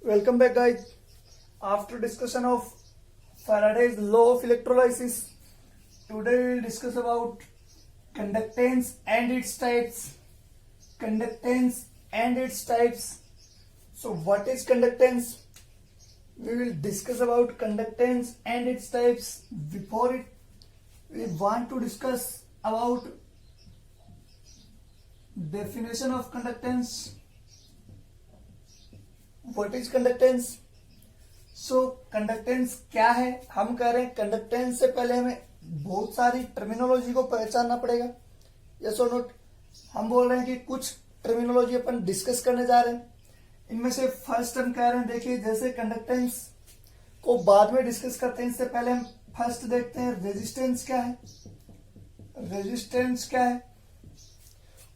Welcome back, guys. After discussion of Faraday's law of electrolysis, today we will discuss about conductance and its types. Conductance and its types. So, what is conductance? We will discuss about conductance and its types. Before it, we want to discuss about definition of conductance. What is conductance? So conductance क्या है? हम कह रहे हैं conductance से पहले हमें बहुत सारी टर्मिनोलॉजी को पहचानना पड़ेगा. यस और नोट. हम बोल रहे हैं कि कुछ टर्मिनोलॉजी अपन डिस्कस करने जा रहे हैं. इनमें से फर्स्ट हम कह रहे हैं, देखिए जैसे कंडक्टेंस को बाद में डिस्कस करते हैं, इससे पहले हम फर्स्ट देखते हैं रेजिस्टेंस क्या है. रेजिस्टेंस क्या है?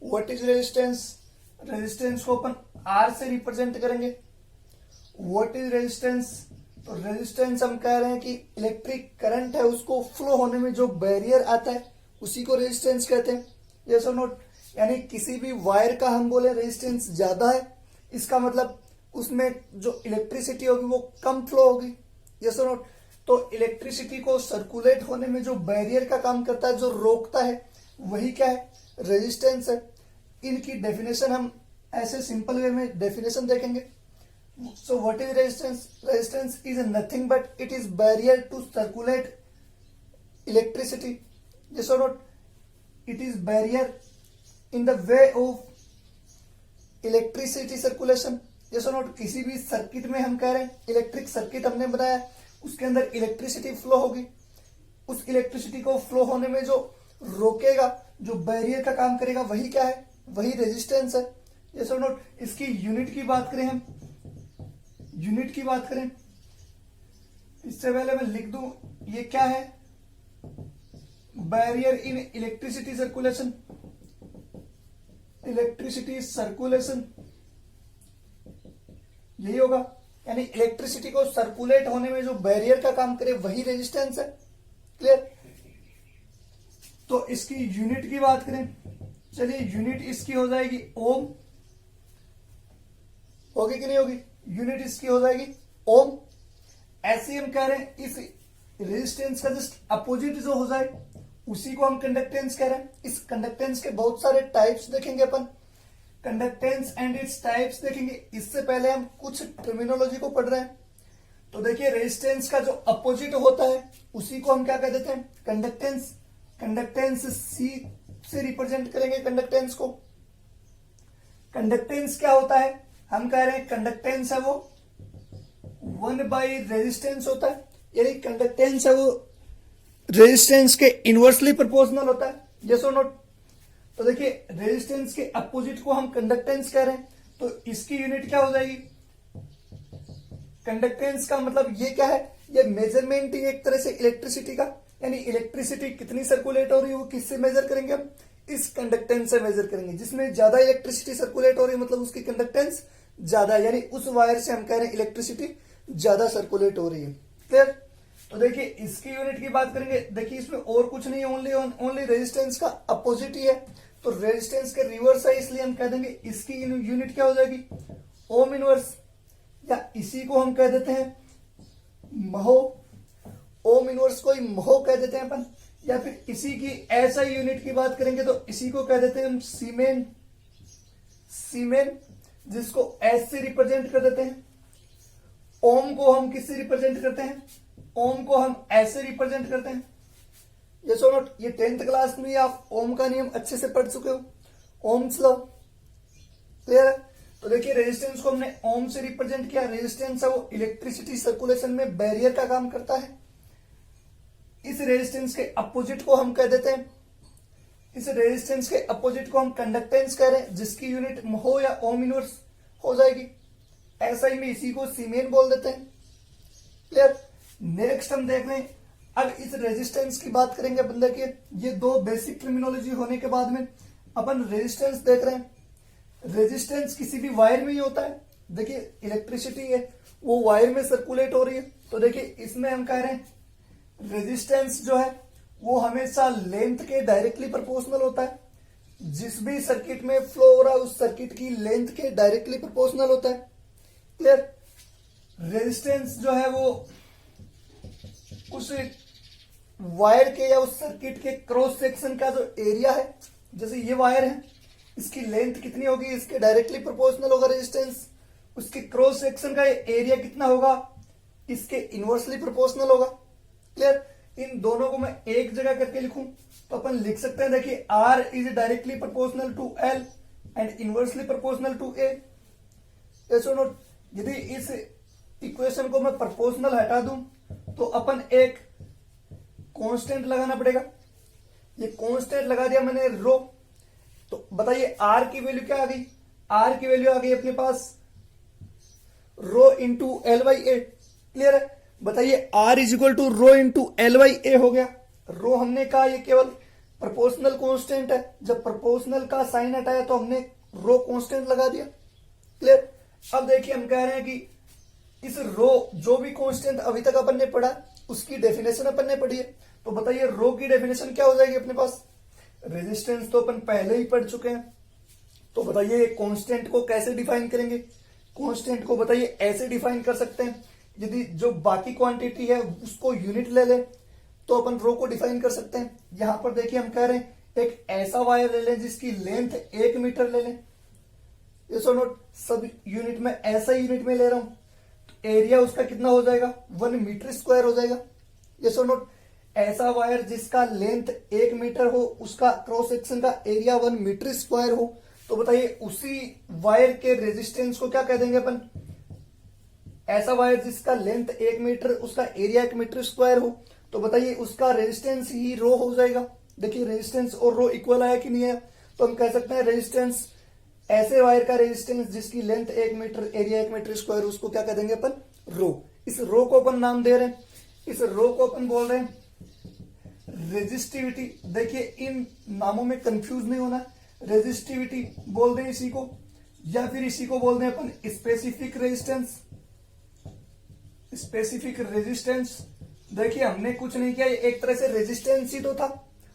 What is resistance? रेजिस्टेंस को अपन आर से रिप्रेजेंट करेंगे. What is resistance? तो रेजिस्टेंस हम कह रहे हैं कि इलेक्ट्रिक करंट है उसको फ्लो होने में जो बैरियर आता है उसी को रेजिस्टेंस कहते हैं. यस और नोट. यानी किसी भी वायर का हम बोले रेजिस्टेंस ज्यादा है, इसका मतलब उसमें जो इलेक्ट्रिसिटी होगी वो कम फ्लो होगी. यस और नोट. तो इलेक्ट्रिसिटी को सर्कुलेट होने में जो बैरियर का काम करता है, जो रोकता है, वही क्या है? रेजिस्टेंस है. इनकी डेफिनेशन हम ऐसे सिंपल वे में डेफिनेशन देखेंगे. So what is resistance? Resistance is nothing but it is barrier to circulate electricity. Yes or not? It is barrier in the way of electricity circulation. Yes or not? किसी भी circuit में हम कह रहे हैं, electric circuit हमने बनाया, उसके अंदर इलेक्ट्रिसिटी फ्लो होगी. उस इलेक्ट्रिसिटी को फ्लो होने में जो रोकेगा, जो बैरियर का काम करेगा, वही क्या है? वही रेजिस्टेंस है. यस और नोट. इसकी यूनिट की बात करें, हम यूनिट की बात करें, इससे पहले मैं लिख दूं ये क्या है? Barrier in electricity circulation. Electricity circulation यही होगा. यानी इलेक्ट्रिसिटी को सर्कुलेट होने में जो बैरियर का काम करे वही रेजिस्टेंस है. क्लियर? तो इसकी यूनिट की बात करें, चलिए यूनिट इसकी हो जाएगी ओम. होगी कि नहीं होगी? यूनिट इसकी हो जाएगी ओम. ऐसे हम कह रहे हैं इस रेजिस्टेंस का जस्ट अपोजिट जो हो जाए उसी को हम कंडक्टेंस कह रहे हैं. इस कंडक्टेंस के बहुत सारे टाइप्स देखेंगे अपन. कंडक्टेंस एंड इट्स टाइप्स देखेंगे. इससे पहले हम कुछ टर्मिनोलॉजी को पढ़ रहे हैं. तो देखिए रेजिस्टेंस का जो अपोजिट होता है उसी को हम क्या कह देते हैं? कंडक्टेंस. कंडक्टेंस सी से रिप्रेजेंट करेंगे कंडक्टेंस को. कंडक्टेंस क्या होता है? हम कह रहे हैं कंडक्टेंस है वो 1 रेजिस्टेंस होता है. यानी कंडक्टेंस है वो रेजिस्टेंस के इनवर्सली प्रोपोर्शनल होता है. यस और नोट. तो देखिए रेजिस्टेंस के अपोजिट को हम कंडक्टेंस कह रहे हैं, तो इसकी यूनिट क्या हो जाएगी? कंडक्टेंस का मतलब ये क्या है? ये मेजरमेंट ही एक तरह से इलेक्ट्रिसिटी का. यानी इलेक्ट्रिसिटी कितनी सर्कुलेट हो रही है वो किससे मेजर करेंगे? हम इस कंडक्टेंस से मेजर करेंगे. जिसमें ज्यादा इलेक्ट्रिसिटी सर्कुलेट हो रही है मतलब उसकी कंडक्टेंस ज्यादा, यानी उस वायर से हम कह रहे हैं इलेक्ट्रिसिटी ज्यादा सर्कुलेट हो रही है. क्लियर? तो देखिए इसकी यूनिट की बात करेंगे. देखिए इसमें और कुछ नहीं है, ओनली रेजिस्टेंस का अपोजिट ही है. तो रेजिस्टेंस के रिवर्स है, इसलिए हम कह देंगे इसकी यूनिट क्या हो जाएगी? Ohm inverse. या इसी को हम कह देते हैं महो. ओम इनवर्स को ही महो कह देते हैं अपन. या फिर इसी की ऐसा यूनिट की बात करेंगे तो इसी को कह देते हैं हम सीमेन. सीमेन जिसको एस से रिप्रेजेंट कर देते हैं. ओम को हम किससे रिप्रेजेंट करते हैं? ओम को हम एस से रिप्रेजेंट करते हैं. यस और नोट. ये 10th क्लास में आप ओम का नियम अच्छे से पढ़ चुके हो, ओम्स लॉ. क्लियर है? तो देखिए रेजिस्टेंस को हमने ओम से रिप्रेजेंट किया. रेजिस्टेंस है वो इलेक्ट्रिसिटी सर्कुलेशन में बैरियर का काम करता है. इस रेजिस्टेंस के अपोजिट को हम कह देते हैं, इस रेजिस्टेंस के अपोजिट को हम कंडक्टेंस कह रहे हैं, जिसकी यूनिट महो या ओम इनवर्स हो जाएगी. ऐसा ही में इसी को सीमेन बोल देते हैं. क्लियर? नेक्स्ट हम देख रहे हैं, अब इस रेजिस्टेंस की बात करेंगे अपन. देखिए ये दो बेसिक टर्मिनोलॉजी होने के बाद में अपन रेजिस्टेंस देख रहे हैं. रेजिस्टेंस किसी भी वायर में ही होता है. देखिए इलेक्ट्रिसिटी है वो वायर में सर्कुलेट हो रही है. तो देखिए इसमें हम कह रहे हैं रेजिस्टेंस जो है वो हमेशा लेंथ के डायरेक्टली प्रोपोर्शनल होता है. जिस भी सर्किट में फ्लो हो रहा है उस सर्किट की लेंथ के डायरेक्टली प्रोपोर्शनल होता है. क्लियर? रेजिस्टेंस जो है वो उस वायर के या उस सर्किट के क्रॉस सेक्शन का जो एरिया है, जैसे ये वायर है, इसकी लेंथ कितनी होगी, इसके डायरेक्टली प्रोपोर्शनल होगा रेजिस्टेंस, उसके क्रॉस सेक्शन का एरिया कितना होगा, इसके इनवर्सली प्रोपोर्शनल होगा। क्लियर? इन दोनों को मैं एक जगह करके लिखूं तो अपन लिख सकते हैं, देखिए R is directly proportional to L and inversely proportional to A। ऐसा नोट, यदि इस इक्वेशन को मैं प्रोपोर्शनल हटा दूं तो अपन एक कांस्टेंट लगाना पड़ेगा। ये कांस्टेंट लगा दिया मैंने रो, तो बताइए R की वैल्यू क्या आ गई, R की वैल्यू आ गई अपने पास rho into L by A. Clear है? बताइए R is equal to rho into L by A हो गया। रो हमने कहा ये केवल प्रोपोर्शनल कांस्टेंट है, जब प्रोपोर्शनल का साइन हटाया तो हमने रो कांस्टेंट लगा दिया। क्लियर? अब देखिए हम कह रहे हैं कि इस रो जो भी कांस्टेंट अभी तक अपन ने पढ़ा उसकी डेफिनेशन अपन ने पढ़ी है, तो बताइए रो की डेफिनेशन क्या हो जाएगी अपने पास। रेजिस्टेंस तो अपन पहले ही पढ़ चुके हैं, तो बताइए कांस्टेंट को कैसे डिफाइन करेंगे। कांस्टेंट को बताइए ऐसे डिफाइन कर सकते हैं, यदि जो बाकी क्वांटिटी है उसको यूनिट ले ले तो अपन रो को डिफाइन कर सकते हैं। यहां पर देखिए हम कह रहे हैं एक ऐसा वायर ले लें जिसकी लेंथ 1 मीटर ले लें। ये सो नोट, सब यूनिट में ऐसा यूनिट में ले रहा हूं, तो एरिया उसका कितना हो जाएगा, 1 मीटर स्क्वायर हो जाएगा। ये सो नोट, ऐसा वायर जिसका लेंथ 1 मीटर हो, उसका क्रॉस सेक्शन का एरिया 1 मीटर स्क्वायर हो, तो बताइए उसी वायर के रेजिस्टेंस को क्या कह देंगे अपन। ऐसा वायर जिसका लेंथ 1 मीटर, उसका एरिया 1 मीटर स्क्वायर हो, तो बताइए उसका रेजिस्टेंस ही रो हो जाएगा। देखिए रेजिस्टेंस और रो इक्वल आया कि नहीं है, तो हम कह सकते हैं रेजिस्टेंस, ऐसे वायर का रेजिस्टेंस जिसकी length 1 metre, area 1 metre square, उसको क्या कह देंगे अपन, रो। इस रो को अपन नाम दे रहे हैं, इस रो को अपन बोल रहे हैं रेजिस्टिविटी। देखिए इन नामों में कंफ्यूज नहीं होना, रेजिस्टिविटी बोल दें इसी को, या फिर इसी को बोल दें अपन स्पेसिफिक रेजिस्टेंस। स्पेसिफिक रेजिस्टेंस, देखिए हमने कुछ नहीं किया, एक तरह से रेजिस्टेंस ही तो था,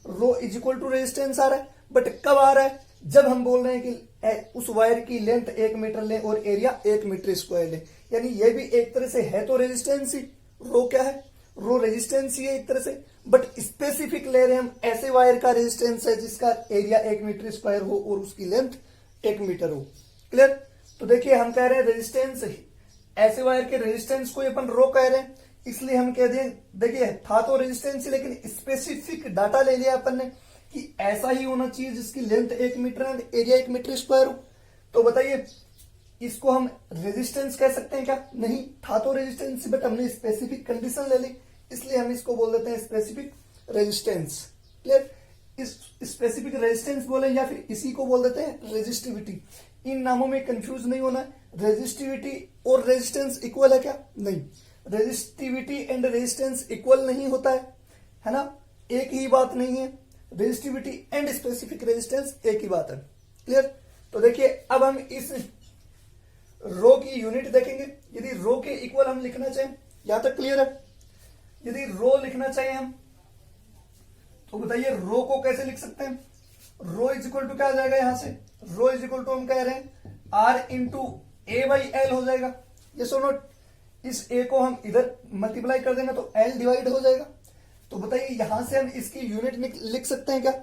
रो इज इक्वल टू रेजिस्टेंस आ रहा है, बट कब आ रहा है, जब हम बोल रहे हैं कि उस वायर की लेंथ 1 मीटर ले और एरिया 1 मीटर स्क्वायर ले, यानी ये भी एक तरह से है तो रेजिस्टेंस ही। रो क्या है, रो रेजिस्टेंस ही है एक तरह से, बट स्पेसिफिक ले रहे हैं हम ऐसे वायर का रेजिस्टेंस है जिसका एरिया 1 मीटर स्क्वायर हो और उसकी लेंथ 1 मीटर हो। क्लियर? तो देखिए हम कह रहे हैं रेजिस्टेंस, ऐसे वायर के रेजिस्टेंस को अपन रो कह रहे हैं, इसलिए हम कह दें, देखिए था तो रेजिस्टेंस ही, लेकिन स्पेसिफिक डाटा ले लिया अपन ने कि ऐसा ही होना चाहिए जिसकी length 1 metre and area 1 metre square हो। तो बताइए इसको हम रेजिस्टेंस कह सकते हैं क्या, नहीं, था तो रेजिस्टेंस, बट हमने स्पेसिफिक कंडीशन ले ली, इसलिए हम इसको बोल देते हैं स्पेसिफिक रेजिस्टेंस। क्लियर? इस स्पेसिफिक रेजिस्टेंस बोले या फिर इसी को बोल देते हैं रेजिस्टिविटी। इन नामों में कंफ्यूज नहीं होना, रेजिस्टिविटी और रेजिस्टेंस इक्वल है क्या, नहीं, रेजिस्टिविटी एंड रेजिस्टेंस इक्वल नहीं होता है ना, एक ही बात नहीं है, रेजिस्टिविटी एंड स्पेसिफिक रेजिस्टेंस एक ही बात है। क्लियर? तो देखिए अब हम इस रो की यूनिट देखेंगे, यदि रो के इक्वल हम लिखना चाहें, यहां तक क्लियर है। यदि रो लिखना चाहिए हम, तो बताइए रो को कैसे लिख सकते हैं। रो इज इक्वल टू क्या आ जाएगा, यहां से रो इज इक्वल टू हम कह रहे हैं R into A by L हो जाएगा। ये सो नोट, इस ए को हम इधर मल्टीप्लाई कर देंगे तो एल डिवाइड हो जाएगा। तो बताइए यहां से हम इसकी यूनिट लिख सकते हैं क्या,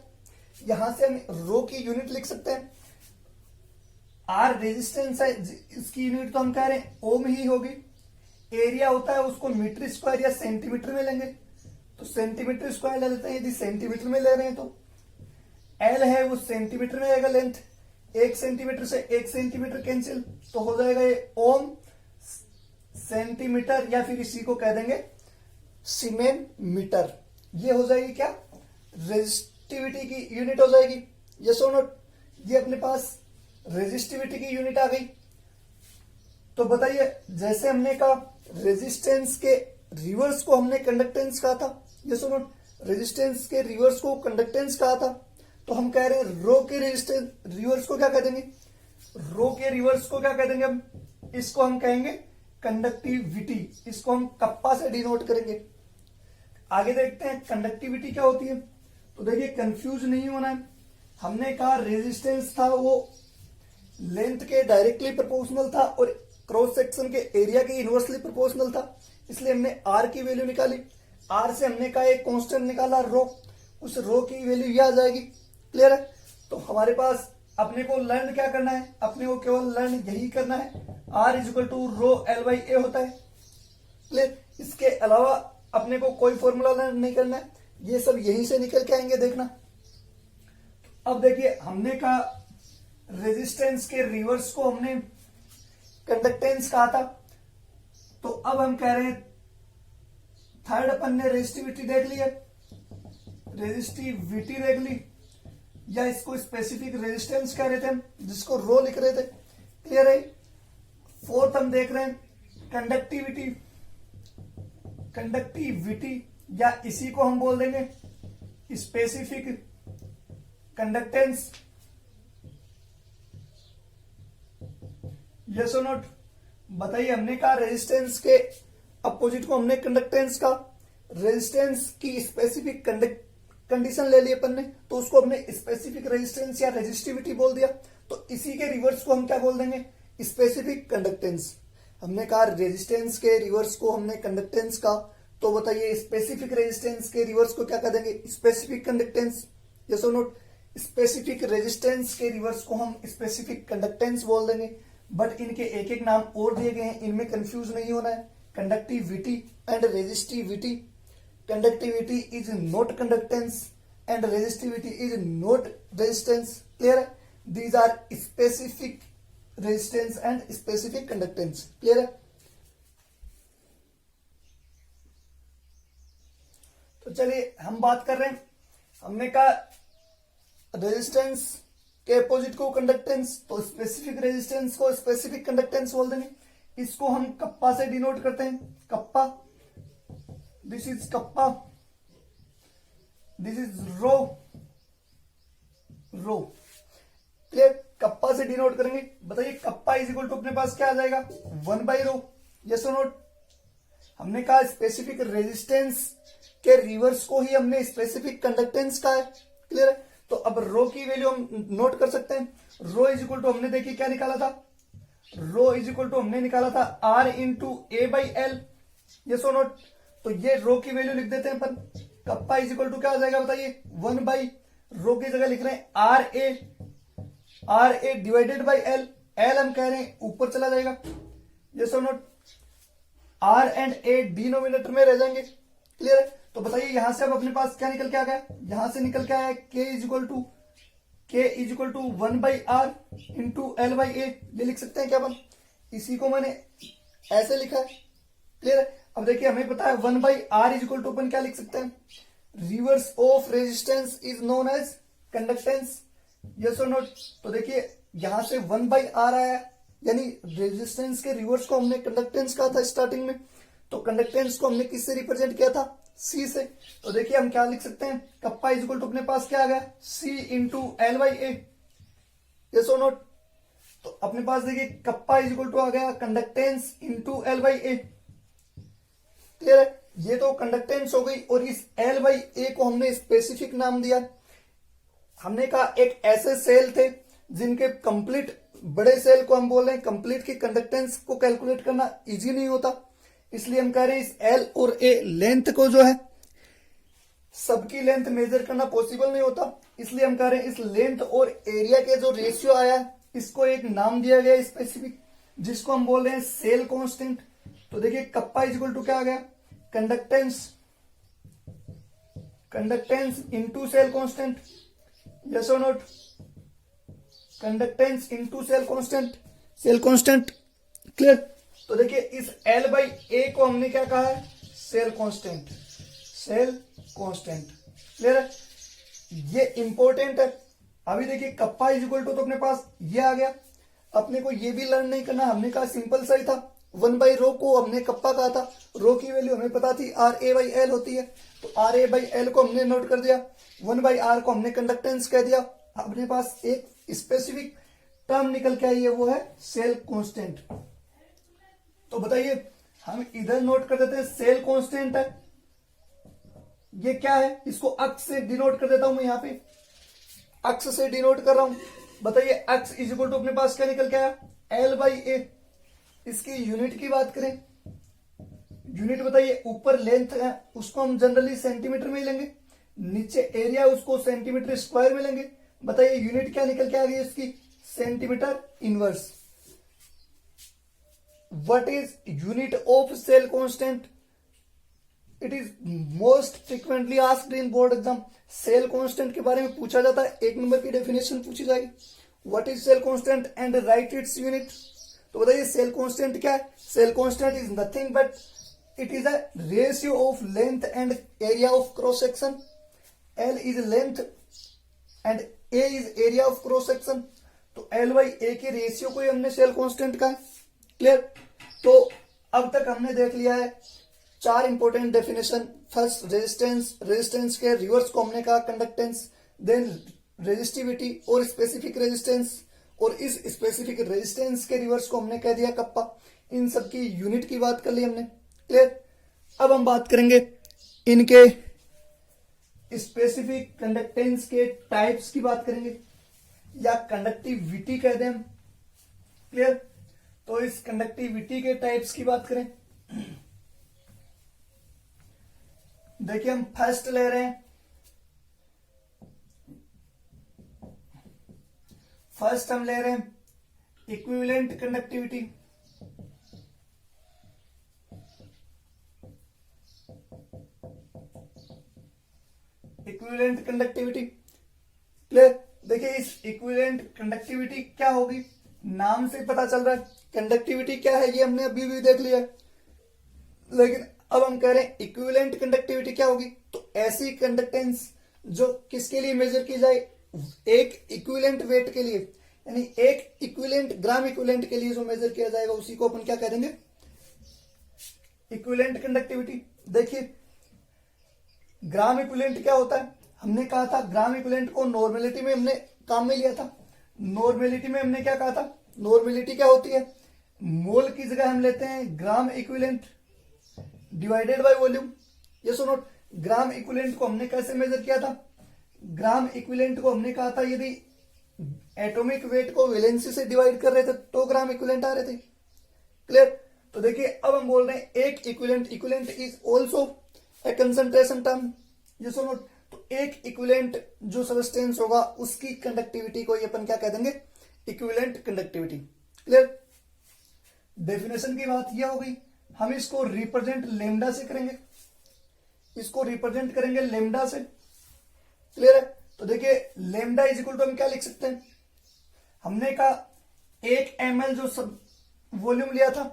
यहां से हम रो की यूनिट लिख सकते हैं। आर रेजिस्टेंस है, इसकी यूनिट तो हम कह रहे हैं ओम ही होगी। एरिया होता है उसको मीटर स्क्वायर या सेंटीमीटर में लेंगे, तो सेंटीमीटर स्क्वायर ले लेते हैं, यदि सेंटीमीटर में ले रहे हैं तो एल है वो सेंटीमीटर में आएगा लेंथ, 1 सेंटीमीटर से 1 सेंटीमीटर कैंसिल, तो हो जाएगा ये ओम सेंटीमीटर, या फिर इसी को कह देंगे सीमेन मीटर। ये हो जाएगी क्या, रेजिस्टिविटी की यूनिट हो जाएगी। ये सो नोट, ये अपने पास रेजिस्टिविटी की यूनिट आ गई। तो बताइए जैसे हमने कहा रेजिस्टेंस के रिवर्स को हमने कंडक्टेंस कहा था, ये सो नोट, रेजिस्टेंस के रिवर्स को कंडक्टेंस कहा था, तो हम कह रहे हैं रो के रेजिस्टेंस रिवर्स को क्या कह देंगे, रो के रिवर्स को क्या कह देंगे हम, इसको हम कहेंगे कंडक्टिविटी, इसको हम कप्पा से डिनोट करेंगे। आगे देखते हैं कंडक्टिविटी क्या होती है। तो देखिए कंफ्यूज नहीं होना है, हमने कहा रेजिस्टेंस था वो लेंथ के डायरेक्टली प्रोपोर्शनल था और क्रॉस सेक्शन के एरिया के इनवर्सली प्रोपोर्शनल था, इसलिए हमने आर की वैल्यू निकाली। आर से हमने कहा एक कांस्टेंट निकाला रो, उस रो की वैल्यू ये आ जाएगी। क्लियर है? तो हमारे पास अपने को लर्न क्या करना है, अपने को केवल लर्न यही करना है, R is equal to rho L by A होता है। क्लियर? इसके अलावा अपने को कोई फॉर्मूला लर्न नहीं करना है, ये सब यहीं से निकल के आएंगे, देखना। अब देखिए, हमने कहा रेजिस्टेंस के रिवर्स को हमने कंडक्टेंस कहा था, तो अब हम कह रहे हैं थर्ड अपन ने रेजिस्टिविटी देख ली है, रेजिस्टिविटी देख ली, या इसको स्पेसिफिक रेजिस्टेंस कह रहे थे हम, जिसको रो लिख रहे थे। क्लियर है? फोर्थ हम देख रहे हैं कंडक्टिविटी, कंडक्टिविटी या इसी को हम बोल देंगे स्पेसिफिक कंडक्टेंस। यस और नॉट? बताइए, हमने कहा रेजिस्टेंस के अपोजिट को हमने कंडक्टेंस का, रेजिस्टेंस की स्पेसिफिक कंडीशन ले ली अपन ने, तो उसको हमने स्पेसिफिक रेजिस्टेंस या रेजिस्टिविटी बोल दिया। तो इसी के रिवर्स को हम क्या बोल देंगे, स्पेसिफिक कंडक्टेंस। हमने कहा रेजिस्टेंस के रिवर्स को हमने कंडक्टेंस का, तो बताइए स्पेसिफिक रेजिस्टेंस के रिवर्स को क्या कह देंगे, स्पेसिफिक कंडक्टेंस। यस और नॉट? स्पेसिफिक रेजिस्टेंस के रिवर्स को हम स्पेसिफिक कंडक्टेंस बोल देंगे, बट इनके एक एक नाम और दिए गए हैं, इनमें कंफ्यूज नहीं होना है। Conductivity and resistivity, conductivity is not conductance and resistivity is not resistance. Clear है? These are specific resistance and specific conductance. Clear है? तो चलिए हम बात कर रहे हैं, हमने कहा रेजिस्टेंस के अपोजिट को कंडक्टेंस, तो स्पेसिफिक रेजिस्टेंस को स्पेसिफिक कंडक्टेंस बोल देंगे। इसको हम कप्पा से डिनोट करते हैं, kappa, this is kappa, this is rho, rho. Clear? Kappa से डिनोट करेंगे। बताइए कप्पा इज इक्वल टू अपने पास क्या आ जाएगा, 1 बाई रो। यस और नोट? हमने कहा स्पेसिफिक रेजिस्टेंस के रिवर्स को ही हमने स्पेसिफिक कंडक्टेंस का है। क्लियर है? तो अब रो की वैल्यू हम नोट कर सकते हैं। रो इज इक्वल टू हमने देखिए क्या निकाला था, रो इज इक्वल टू हमने निकाला था R into A by L. Yes और नोट? तो ये रो की वैल्यू लिख देते हैं अपन, कप्पा इज इक्वल टू क्या आ जाएगा बताइए, 1 बाई रो की जगह लिख रहे हैं R A divided by L. L हम कह रहे हैं ऊपर चला जाएगा। यस और not? R and A denominator में रह जाएंगे। क्लियर है? तो बताइए यहां से अब अपने पास क्या निकल के आ गया, यहां से निकल के आया K is equal to 1 by R into L by A. ये लिख सकते हैं क्या अपन, इसी को मैंने ऐसे लिखा है। क्लियर है? अब देखिए हमें पता है 1 by R is equal to अपन क्या लिख सकते हैं, reverse of resistance is known as conductance. Yes और नोट? तो देखिए यहां से 1 बाई आर आया, यानी रेजिस्टेंस के रिवर्स को हमने कंडक्टेंस कहा था स्टार्टिंग में, तो कंडक्टेंस को हमने किससे रिप्रेजेंट किया था, सी से। तो देखिए हम क्या लिख सकते हैं, कप्पा इज इक्वल टू अपने पास क्या आ गया, C into L by A. Yes और नोट? तो अपने पास देखिए कप्पा इज इक्वल टू आ गया conductance into L by A. Clear है? ये तो कंडक्टेंस हो गई, और इस एल बाई ए को हमने स्पेसिफिक नाम दिया। हमने कहा एक ऐसे सेल थे जिनके कंप्लीट, बड़े सेल को हम बोल रहे हैं कंप्लीट की कंडक्टेंस को कैलकुलेट करना इजी नहीं होता, इसलिए हम कह रहे हैं इस एल और ए लेंथ को जो है, सबकी लेंथ मेजर करना पॉसिबल नहीं होता, इसलिए हम कह रहे हैं इस लेंथ और एरिया के जो रेशियो आया है इसको एक नाम दिया गया स्पेसिफिक, जिसको हम बोल रहे हैं सेल कांस्टेंट। तो देखिए कप्पा इज इक्वल टू क्या आ गया, conductance into cell constant. Yes और not? Conductance into cell constant. Clear? तो देखिए इस एल बाई ए को हमने क्या कहा है, सेल कांस्टेंट। क्लियर है? ये इंपॉर्टेंट है। अभी देखिए कप्पा इज इक्वल टू, तो अपने पास ये आ गया, अपने को ये भी लर्न नहीं करना, हमने कहा सिंपल सा ही था, 1 बाई रो को हमने कप्पा कहा था, रो की वैल्यू हमें पता थी आर ए बाई एल होती है, तो आर ए बाई एल को हमने नोट कर दिया, 1 बाई आर को हमने कंडक्टेंस कह दिया। अपने पास एक स्पेसिफिक टर्म निकल के आई है, वो है सेल कांस्टेंट। तो बताइए हम इधर नोट कर देते हैं सेल कांस्टेंट है, ये क्या है, इसको अक्स से डिनोट कर देता हूं मैं, यहां पे अक्स से डिनोट कर रहा हूं। बताइए अक्स इज इक्वल टू अपने पास क्या निकल के आया, एल बाई ए। इसकी यूनिट की बात करें, यूनिट बताइए, ऊपर लेंथ है उसको हम जनरली सेंटीमीटर में ही लेंगे, नीचे एरिया उसको सेंटीमीटर स्क्वायर में लेंगे। बताइए यूनिट क्या निकल के आ गई इसकी, centimetre inverse. What is unit of cell constant? It is most frequently asked in board exam. Cell constant के बारे में पूछा जाता है, 1 नंबर की डेफिनेशन पूछी जाएगी। What is cell constant and write its unit. तो बताइए सेल कांस्टेंट क्या है? Cell constant is nothing but it is a ratio of length and area of cross section. L is length and A is area of cross section. तो L by A के ratio को ही हमने cell constant का। Clear? तो अब तक हमने देख लिया है 4 important definition. First resistance, resistance के रिवर्स को हमने कहा कंडक्टेंस, देन रेजिस्टिविटी और स्पेसिफिक रेजिस्टेंस, और इस स्पेसिफिक रेजिस्टेंस के रिवर्स को हमने कह दिया कप्पा। इन सब की यूनिट की बात कर ली हमने। क्लियर? अब हम बात करेंगे इनके स्पेसिफिक कंडक्टेंस के टाइप्स की बात करेंगे, या कंडक्टिविटी कह दें हम। क्लियर? तो इस कंडक्टिविटी के टाइप्स की बात करें, देखिए हम फर्स्ट ले रहे हैं, फर्स्ट हम ले रहे हैं equivalent conductivity. Equivalent conductivity. Clear? देखिए इस इक्विवेलेंट कंडक्टिविटी क्या होगी, नाम से पता चल रहा है कंडक्टिविटी क्या है, ये हमने अभी भी देख लिया है। लेकिन अब हम कह रहे हैं इक्विवेलेंट कंडक्टिविटी क्या होगी, तो ऐसी कंडक्टेंस जो किसके लिए मेजर की जाए, एक इक्विवेलेंट वेट के लिए, यानी एक इक्विवेलेंट ग्राम इक्विवेलेंट के लिए जो मेजर किया जाएगा उसी को अपन क्या कह देंगे, इक्विवेलेंट कंडक्टिविटी। देखिए ग्राम इक्विवेलेंट क्या होता है, हमने कहा था ग्राम इक्विवेलेंट को नॉर्मेलिटी में हमने काम में लिया था। नॉर्मेलिटी में हमने क्या कहा था, नॉर्मेलिटी क्या होती है, मोल की जगह हम लेते हैं ग्राम इक्विवेलेंट डिवाइडेड बाय वॉल्यूम। ये सुनो, ग्राम इक्विवेलेंट को हमने कैसे मेजर किया था, ग्राम इक्विवेलेंट को हमने कहा था यदि एटॉमिक वेट को वैलेंसी से डिवाइड कर रहे थे तो ग्राम इक्विवेलेंट आ रहे थे। क्लियर? तो देखिए अब हम बोल रहे हैं एक equivalent, equivalent is also a concentration term. ये सुनो, तो एक इक्विवेलेंट जो सबस्टेंस होगा उसकी कंडक्टिविटी को ये अपन क्या कह देंगे, इक्विवेलेंट कंडक्टिविटी। क्लियर? डेफिनेशन की बात यह हो गई। हम इसको रिप्रेजेंट लेमडा से करेंगे, इसको रिप्रेजेंट करेंगे लेमडा से। क्लियर है? तो देखिए लेमडा इज इक्वल टू हम क्या लिख सकते हैं, हमने कहा 1 ml जो सब वॉल्यूम लिया था,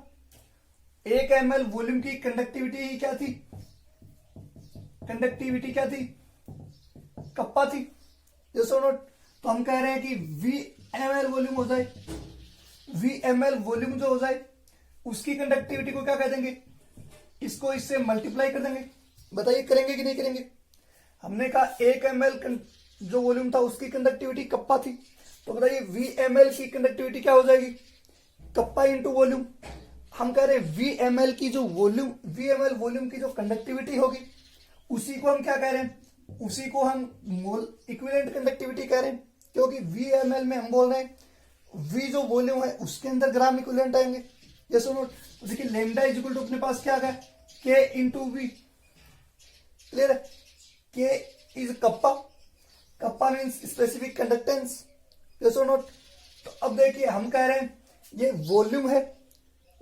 1 ml वॉल्यूम की कंडक्टिविटी क्या थी, कंडक्टिविटी क्या थी, कप्पा थी। जैसो नोट, तो हम कह रहे हैं कि VmL वॉल्यूम हो जाए, VmL वॉल्यूम जो हो जाए उसकी कंडक्टिविटी को क्या कह देंगे, इसको इससे मल्टीप्लाई कर देंगे। बताइए करेंगे कि नहीं करेंगे। हमने कहा 1 ml जो वॉल्यूम था उसकी कंडक्टिविटी कप्पा थी, तो बताइए VmL की कंडक्टिविटी क्या हो जाएगी, कप्पा इंटू वॉल्यूम। हम कह रहे हैं VmL की जो वॉल्यूम, VmL वॉल्यूम की जो कंडक्टिविटी होगी उसी को हम क्या कह रहे हैं, उसी को हम मोल इक्विवेलेंट कंडक्टिविटी कह रहे हैं, क्योंकि VmL में हम बोल रहे हैं V जो वॉल्यूम है उसके अंदर ग्राम इक्विवेलेंट आएंगे। ये सुनो, देखिए लेमडा इज इक्वल टू अपने पास क्या आ गया, K इंटू वी। क्लियर है? K is kappa, kappa means specific conductance. ये सुनो, तो अब देखिए हम कह रहे हैं ये वॉल्यूम है,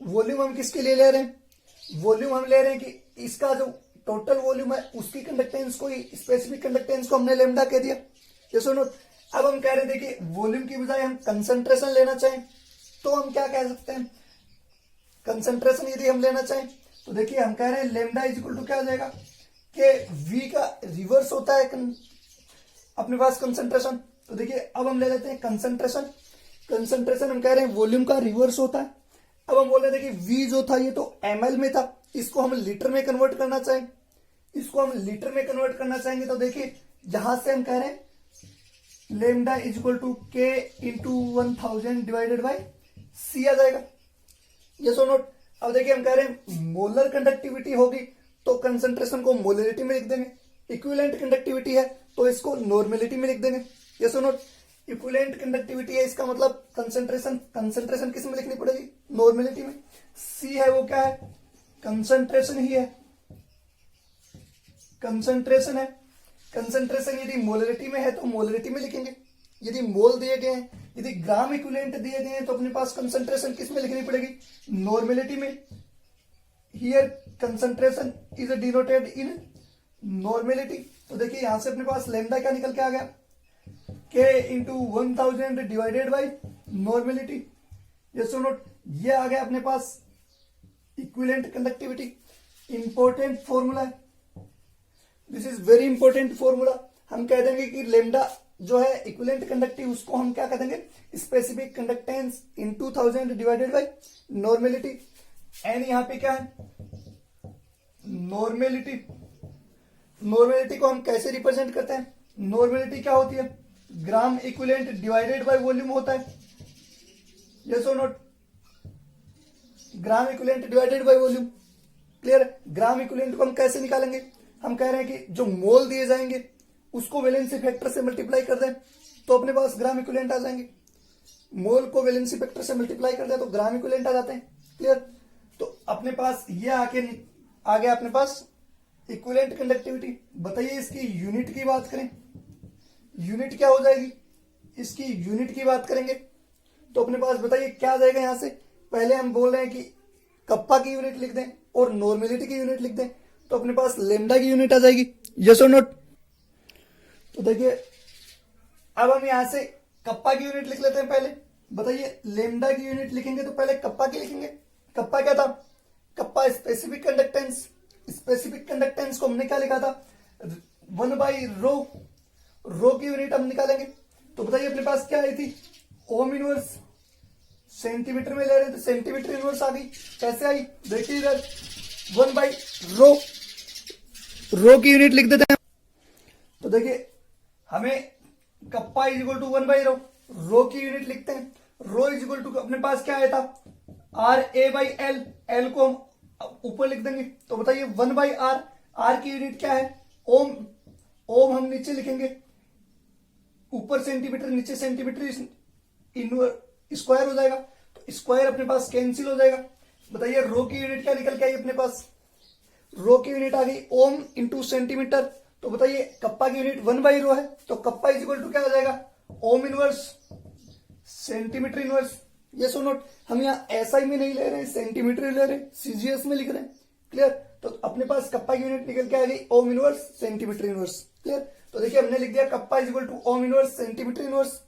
वॉल्यूम हम किसके लिए ले रहे हैं, वॉल्यूम हम ले रहे हैं कि इसका जो टोटल वॉल्यूम है उसकी कंडक्टेंस को ही, स्पेसिफिक कंडक्टेंस को हमने लेमडा कह दिया। ये सुनो, अब हम कह रहे हैं देखिए वॉल्यूम की बजाय हम कंसंट्रेशन लेना चाहें तो हम क्या कह सकते हैं, कंसंट्रेशन यदि हम लेना चाहें तो देखिए हम कह रहे हैं लेमडा इज इक्वल टू क्या आ जाएगा, कि V का रिवर्स होता है अपने पास कंसंट्रेशन। तो देखिए अब हम ले लेते हैं कंसंट्रेशन, कंसंट्रेशन हम कह रहे हैं वॉल्यूम का रिवर्स होता है। अब हम बोल रहे थे कि V जो था ये तो ml में था, इसको हम लीटर में कन्वर्ट करना चाहें, इसको हम लीटर में कन्वर्ट करना चाहेंगे तो देखिए यहां से हम कह रहे हैं lambda is equal to K into 1000 divided by C आ जाएगा। ये सो नोट। अब देखिए हम कह रहे हैं मोलर कंडक्टिविटी होगी तो कंसंट्रेशन को मोलरिटी में लिख देंगे, इक्विवेलेंट कंडक्टिविटी है तो इसको नॉर्मेलिटी में लिख देंगे। ये सो नोट, इक्विवेलेंट कंडक्टिविटी है इसका मतलब कंसंट्रेशन, कंसंट्रेशन किस में लिखनी पड़ेगी, नॉर्मेलिटी में। सी है वो क्या है, कंसंट्रेशन ही है, कंसंट्रेशन है। कंसंट्रेशन यदि मोलरिटी में है तो मोलरिटी में लिखेंगे, यदि मोल दिए गए हैं, यदि ग्राम इक्विवेलेंट दिए गए हैं तो अपने पास कंसंट्रेशन किस में लिखनी पड़ेगी, नॉर्मेलिटी में। Here concentration is denoted in normality. तो देखिए यहां से अपने पास लैम्डा क्या निकल के आ गया, K into 1000 divided by normality. Yes और नोट, ये आ गया अपने पास इक्विवेलेंट कंडक्टिविटी। इंपॉर्टेंट फॉर्मूला है, this is very important formula. हम कह देंगे कि लेमडा जो है इक्विवेलेंट कंडक्टिव, उसको हम क्या कह देंगे, specific conductance in 2000 divided by normality. एन यहां पे क्या है, नॉर्मेलिटी। नॉर्मेलिटी को हम कैसे रिप्रेजेंट करते हैं, नॉर्मेलिटी क्या होती है, gram equivalent divided by volume होता है। यस और not, gram equivalent divided by volume. Clear है। ग्राम इक्विवेलेंट को हम कैसे निकालेंगे, हम कह रहे हैं कि जो मोल दिए जाएंगे उसको वैलेंसी फैक्टर से मल्टीप्लाई कर दें तो अपने पास ग्राम इक्विवेलेंट आ जाएंगे। मोल को वैलेंसी फैक्टर से मल्टीप्लाई कर दें तो ग्राम इक्विवेलेंट आ जाते हैं। क्लियर। तो अपने पास ये आ गया अपने पास इक्विवेलेंट कंडक्टिविटी। बताइए इसकी यूनिट की बात करें, यूनिट क्या हो जाएगी, इसकी यूनिट की बात करेंगे तो अपने पास बताइए क्या आ जाएगा। यहां से पहले हम बोल रहे हैं कि कप्पा की यूनिट लिख दें और नॉर्मेलिटी की यूनिट लिख दें तो अपने पास लेमडा की यूनिट आ जाएगी। यस और नोट। तो देखिए अब हम यहां से कप्पा की यूनिट लिख लेते हैं। पहले बताइए लेमडा की यूनिट लिखेंगे तो पहले कप्पा की लिखेंगे। कप्पा क्या था, kappa specific conductance. Specific conductance को हमने क्या लिखा था, 1/रो। रो की यूनिट हम निकालेंगे तो बताइए अपने पास क्या आई थी, ओम इनवर्स। सेंटीमीटर में ले रहे थे तो सेंटीमीटर इनवर्स आ गई। कैसे आई, देखिए इधर 1/रो। रो की यूनिट लिख देते हैं तो देखिए हमें कप्पा इज इक्वल टू 1/रो। रो की यूनिट लिखते हैं, रो इज इक्वल टू अपने पास क्या आया था, RA/L। L को हम ऊपर लिख देंगे तो बताइए 1/R। R की यूनिट क्या है, ओम। ओम हम नीचे लिखेंगे, ऊपर सेंटीमीटर नीचे सेंटीमीटर, स्क्वायर हो जाएगा तो स्क्वायर अपने पास कैंसिल हो जाएगा। बताइए रो की यूनिट क्या निकल के आई अपने पास, रो की यूनिट आ गई ओम इंटू सेंटीमीटर। तो बताइए कप्पा की यूनिट 1/रो है तो कप्पा इज इक्वल टू क्या हो जाएगा, ओम इनवर्स सेंटीमीटर इनवर्स। ये सो नोट, हम यहाँ एसआई में नहीं ले रहे हैं, सेंटीमीटर ले रहे हैं, सीजीएस में लिख रहे हैं। क्लियर। तो अपने पास कप्पा की यूनिट निकल के आ गई ohm inverse centimetre inverse. Clear. तो देखिए हमने लिख दिया kappa is equal to ohm inverse centimetre inverse.